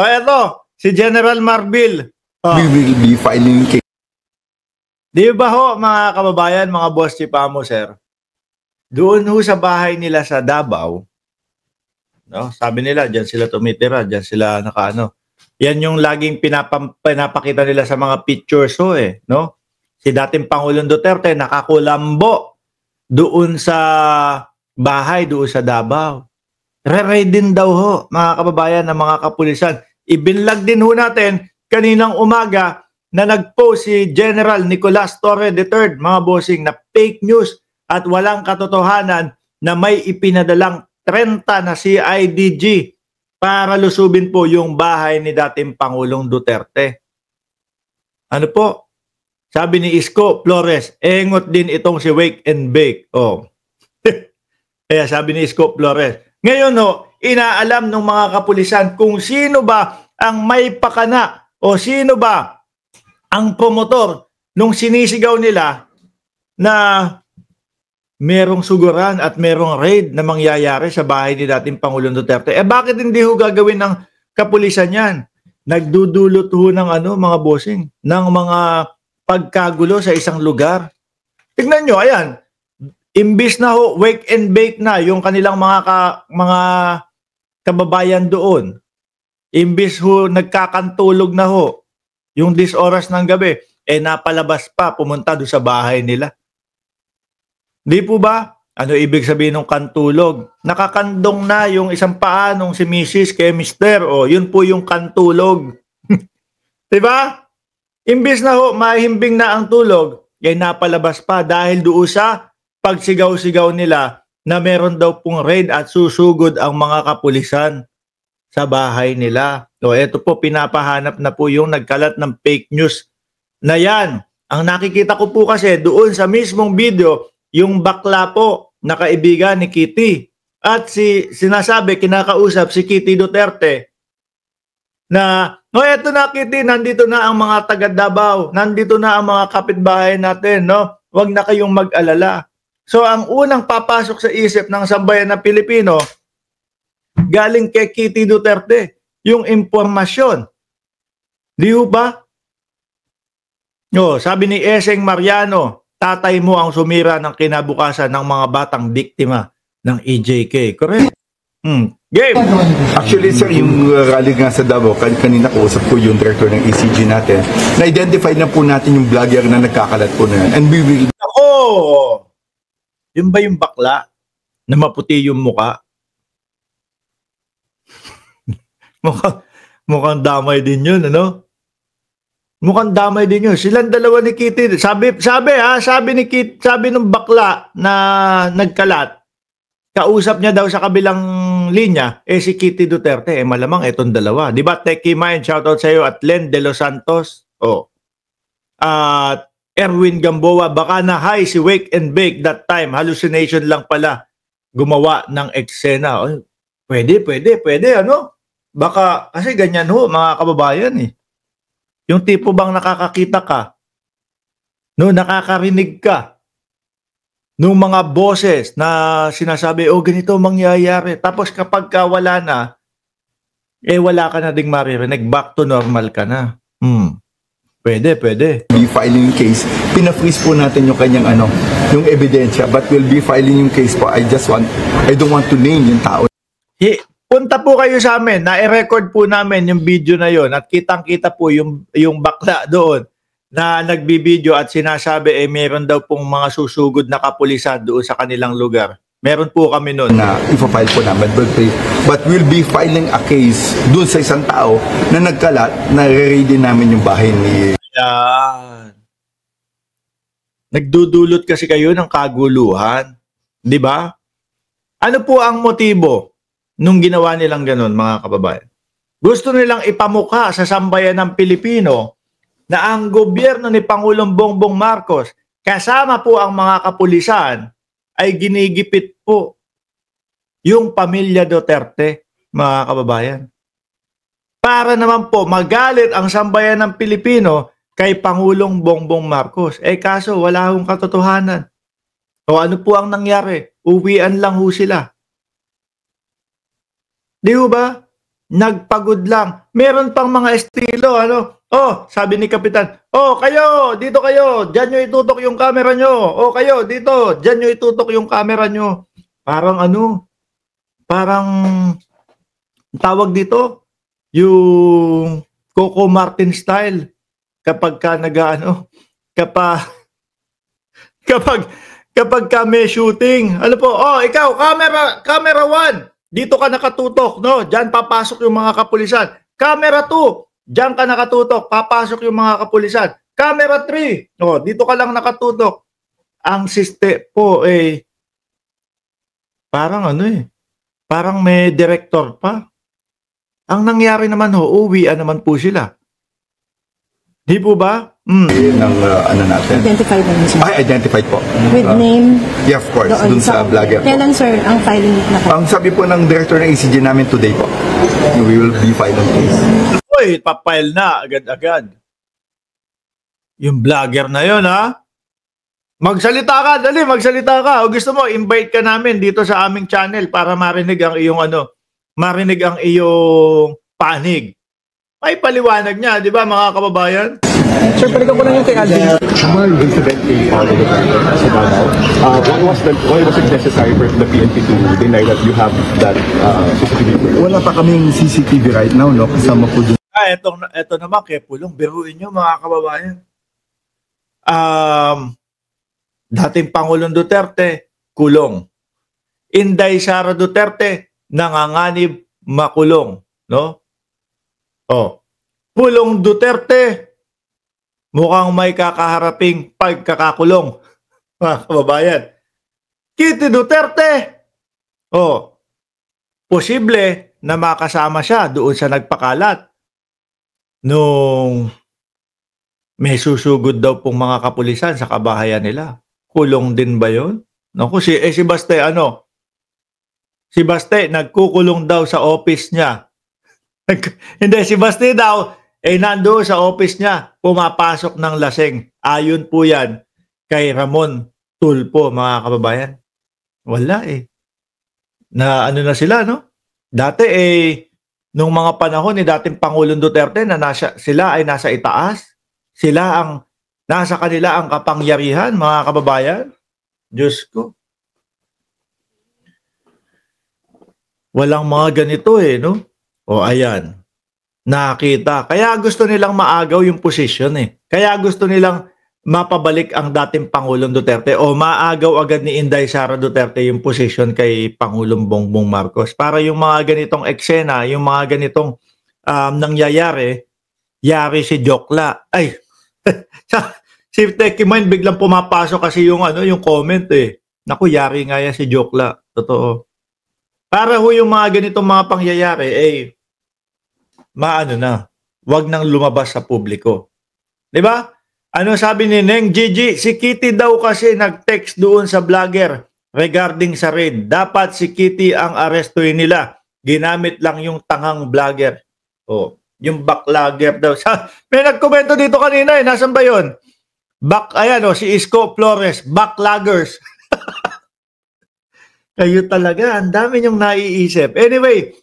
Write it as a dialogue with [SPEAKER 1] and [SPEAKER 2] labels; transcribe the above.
[SPEAKER 1] eto, si General Marbil.
[SPEAKER 2] We will be filing case.
[SPEAKER 1] Di ba ho, mga kababayan, mga boss chipamo, sir? Doon ho sa bahay nila sa Davao, no? Sabi nila, diyan sila tumitira, diyan sila nakaano. Yan yung laging pinapakita nila sa mga pictures ho no? Si dating Pangulong Duterte nakakulambo doon sa bahay doon sa Davao. Re-raid din daw ho, mga kababayan, ng mga kapulisan. Ibinlag din ho natin kaninang umaga na nag-post si General Nicolas Torre III, mga bossing, na fake news at walang katotohanan na may ipinadalang 30 na CIDG para lusubin po yung bahay ni dating Pangulong Duterte. Ano po? Sabi ni Isko Flores, engot din itong si Wake and Bake. Oh. Kaya sabi ni Isko Flores. Ngayon inaalam ng mga kapulisan kung sino ba ang may pakana o sino ba ang promotor nung sinisigaw nila na merong suguran at merong raid na mangyayari sa bahay ni dating Pangulong Duterte. Bakit hindi ho gagawin ng kapulisan yan? Nagdudulot ho ng mga bossing, ng mga pagkagulo sa isang lugar. Tignan nyo, ayan, imbis na ho, wake and bake na yung kanilang mga kababayan doon. Imbis ho, nagkakantulog na ho, yung 10 oras ng gabi, napalabas pa, pumunta doon sa bahay nila. Di po ba? Ano ibig sabihin ng kantulog? Nakakandong na yung isang paa nung si Mrs. kay Mr. Yun po yung kantulog. Diba? Imbis na ho, mahimbing na ang tulog, napalabas pa dahil doon sa pagsigaw-sigaw nila na meron daw pong raid at susugod ang mga kapulisan sa bahay nila. Ito po, pinapahanap na po yung nagkalat ng fake news na yan. Ang nakikita ko po kasi doon sa mismong video, yung bakla po na kaibigan ni Kitty. At sinasabi, kinakausap si Kitty Duterte na, eto na Kitty, nandito na ang mga taga Davao, nandito na ang mga kapitbahay natin, no? Huwag na kayong mag-alala. So, ang unang papasok sa isip ng sambayan na Pilipino, galing kay Kitty Duterte, yung impormasyon. Di ba? Sabi ni Eseng Mariano, tatay mo ang sumira ng kinabukasan ng mga batang biktima ng EJK. Correct? Game!
[SPEAKER 2] Actually, sir, yung rally nga sa Davao, kanina kausap ko yung director ng ECG natin, na-identify na po natin yung vlogger na nagkakalat po na yan. And we will...
[SPEAKER 1] Yun ba yung bakla na maputi yung muka? mukhang damay din yun, ano? Mukhang damay din yun. Silang dalawa ni Kitty. Sabi ni Kitty, sabi ng bakla na nagkalat, kausap niya daw sa kabilang linya, si Kitty Duterte. Malamang etong dalawa. Di ba, Techie Mind, shoutout sa iyo, at Len De Los Santos. At Erwin Gamboa, baka na high si Wake and Bake that time. Hallucination lang pala. Gumawa ng eksena. Pwede, ano? Baka, kasi ganyan ho, mga kababayan Yung tipo bang nakakakita ka, nakakarinig ka, nung mga boses na sinasabi, ganito mangyayari. Tapos kapag wala na, wala ka na ding maririnig. Back to normal ka na. Pwede.
[SPEAKER 2] Be filing case. Pina-freeze po natin yung kanyang yung ebidensya, but we'll be filing yung case po. I don't want to name yung tao.
[SPEAKER 1] Punta po kayo sa amin, na-record po namin yung video na yon at kitang-kita po yung bakla doon na nagbibideo at sinasabi meron daw pong mga susugod na kapulisan doon sa kanilang lugar. Meron po kami noon.
[SPEAKER 2] Na ipafile po namin, but we'll be filing a case doon sa isang tao na nagkalat, na re-raid din namin yung bahay ni...
[SPEAKER 1] Yan. Nagdudulot kasi kayo ng kaguluhan. Di ba? Ano po ang motibo nung ginawa nilang ganun, mga kababayan? Gusto nilang ipamukha sa sambayan ng Pilipino na ang gobyerno ni Pangulong Bongbong Marcos, kasama po ang mga kapulisan, ay ginigipit po yung pamilya Duterte, mga kababayan. Para naman po magalit ang sambayan ng Pilipino kay Pangulong Bongbong Marcos. Kaso wala hong katotohanan. O ano po ang nangyari? Uwian lang ho sila. Di ho ba? nagpagod lang. Meron pang mga estilo, ano? Oh, sabi ni Kapitan, oh, kayo, dito kayo, diyan nyo itutok yung camera nyo. Oh, kayo, dito, diyan nyo itutok yung camera nyo. Parang ano, parang tawag dito, yung Coco Martin style. Kapag ka nag-ano, kapag ka may shooting, ano po, oh, ikaw, camera 1, dito ka nakatutok, no? Diyan papasok yung mga kapulisan. Camera 2, diyan ka nakatutok, papasok yung mga kapulisan. Camera 3, oh, dito ka lang nakatutok. Ang siste po parang ano parang may director pa. Ang nangyari naman uwian naman po sila. Di po ba?
[SPEAKER 2] ng ano natin.
[SPEAKER 3] Identified naman siya.
[SPEAKER 2] Ay, identified po.
[SPEAKER 3] With name?
[SPEAKER 2] Yeah, of course. Dun sa vlogger po.
[SPEAKER 3] Kailan, sir, ang filing na po?
[SPEAKER 2] Ang sabi po ng director ng ECG namin today po, we will be filing case.
[SPEAKER 1] Uy, papile na agad-agad. Yung vlogger na yon, ha? Magsalita ka, dali, magsalita ka. O gusto mo, invite ka namin dito sa aming channel para marinig ang iyong marinig ang iyong panig. Ay paliwanag niya, di ba mga kababayan?
[SPEAKER 4] Sir, balikan ko lang yung kay Alvin.
[SPEAKER 5] Incident kay Paolo Duterte sa Davao. Why was it necessary for the PNP to deny that you have that CCTV?
[SPEAKER 2] Wala pa kaming CCTV right now, no? Kasama po dun.
[SPEAKER 1] Eto naman kay Pulong, biruin nyo mga kababayan. Dating Pangulong Duterte, kulong. Inday Sara Duterte, nanganganib, makulong. No? Oh. Pulong Duterte, mukhang may kakaharaping pagkakakulong. Mga kababayan. Kitty Duterte, oh, posible na makasama siya doon sa nagpakalat nung may susugod daw pong mga kapulisan sa kabahayan nila. Kulong din ba yun? Naku, si Baste, si Baste, nagkukulong daw sa office niya. Hindi, si Baste daw, nandoon sa office niya, pumapasok ng laseng. Ayon po yan kay Ramon Tulpo, mga kababayan. Wala Na ano na sila, no? Dati nung mga panahon ni dating Pangulong Duterte na sila ay nasa itaas, nasa kanila ang kapangyarihan, mga kababayan. Diyos ko. Walang mga ganito no? O ayan, nakita. Kaya gusto nilang maagaw yung posisyon Kaya gusto nilang mapabalik ang dating Pangulong Duterte o maagaw agad ni Inday Sara Duterte yung posisyon kay Pangulong Bongbong Marcos. Para yung mga ganitong eksena, yung mga ganitong nangyayari, yari si Jokla. Ay, si Techie Mind biglang pumapasok kasi yung comment Naku, yari nga yan si Jokla. Totoo. Para yung mga ganitong mga pangyayari, wag nang lumabas sa publiko. Di ba? Ano sabi ni Neng Gigi? Si Kitty daw kasi nag-text doon sa vlogger regarding sa raid. Dapat si Kitty ang arestuhin nila. Ginamit lang yung tanghang vlogger. Yung backlogger daw. May nagkomento dito kanina Nasaan ba yun? Si Isko Flores, backloggers. Kayo talaga, ang dami niyong naiisip. Anyway,